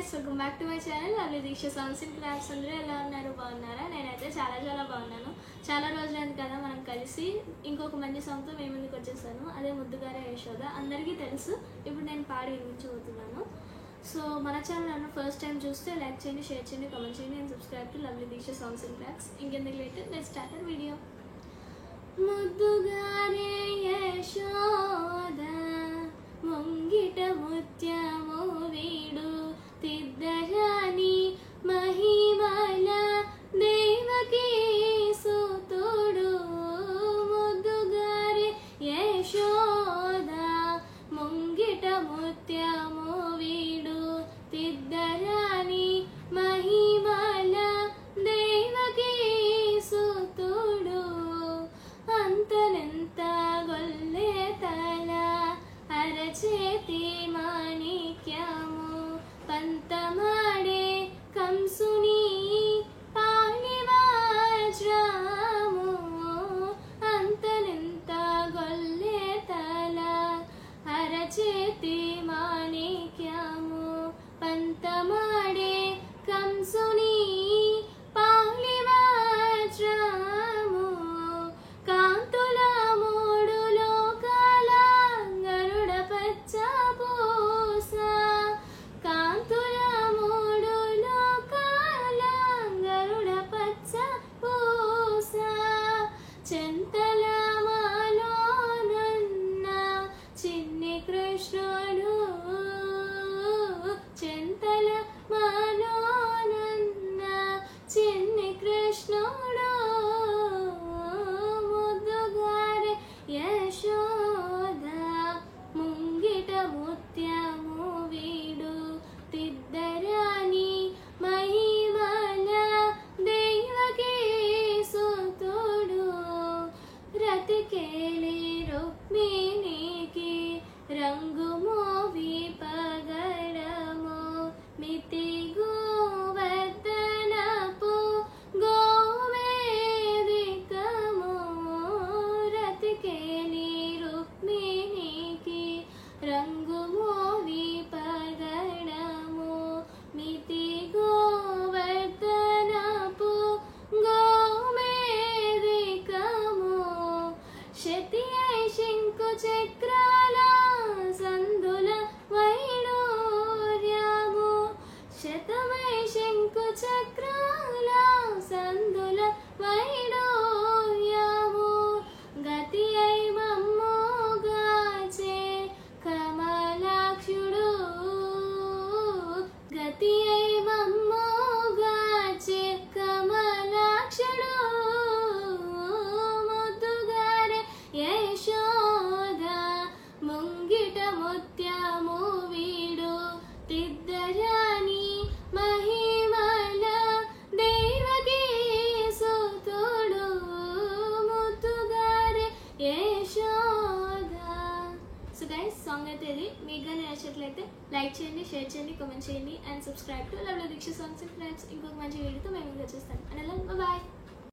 Guys, welcome back to my channel. అది దీక్ష songs and crafts. అందరూ ఎలా ఉన్నారు? బాగున్నారా? నేనైతే చాలా బాగున్నాను. చాలా రోజులైంది కదా మనం కలిసి. ఇంకొక మంచి సాంగ్తో మేము ముందుకు వచ్చేసాను. అదే ముద్దుగారే యశోద. అందరికీ తెలుసు. ఇప్పుడు నేను పాడి వినిపించబోతున్నాను. సో మన ఛానల్ ఫస్ట్ టైం చూస్తే లైక్ చేయండి, షేర్ చేయండి, కామెంట్ చేయండి and subscribe to lovely Deeksha songs and crafts. ఇంకెందుకు late, let's start our video. ముద్దుగారే యశోద ముంగిట ముత్యము వీడు తిద్దరాని మహిమల దేవకీ సుతుడు. ముద్దుగారే యశోద ముంగిట ముత్యము వీడు తిద్దరాని మహిమల దేవకీ సుతుడు. అంతనెంత గొల్లే తల అరచేతి మాణిక్యము పంతమాడే కంసుని పాణివాజ్రము. అంతనెంత గొల్లే తల అరచేతి మాణిక్యము పంతమాడే కంసుని పాణివాజ్రము. కాంతుల మూడు లోకాల గరుడ పచ్చ పూస. కాంతుల మూడు లోకాల గరుడ పచ్చ పూస. చెంతల మాలోనన్న చిన్ని కృష్ణుడు. చెంతల మాలోనన్న చిన్ని కృష్ణుడు. ముద్దుగారే యశోద ముంగిట ముత్యము వీడు తిద్దరాని మహిమల దేవకీ సుతుడు. రతికేలి రుక్మిణికి రంగు మోవి పగడము మితి గోవర్ధనపు గోవేదికము. రతికేలి రుక్మిణికి రంగు మోవి పగడము మితి గోవర్ధనపు గోవేదికము. శతి శంకు చక్రాల సందుల వైడూర్యము. శతమై శంకు చక్రాల సందుల వైడూర్యము. గతి అయి మమ్ముగాచే కమలాక్షుడు. గతి అయి మమ్ముగాచే కమలాక్షుడు. ముద్దుగారే యశోద ముంగిట ముత్యము వీడు తిద్దరాని మహిమల దేవకీ సుతుడు. ముద్దుగారే యశోద. సో గైస్, సాంగ్ అయితే ఇది. మీకు కానీ నచ్చినట్లయితే లైక్ చేయండి, షేర్ చేయండి, కామెంట్ చేయండి and subscribe to lovely Deeksha songs and friends. ఇంకొక మంచి వీడియోతో మేము వచ్చేస్తాను. And bye.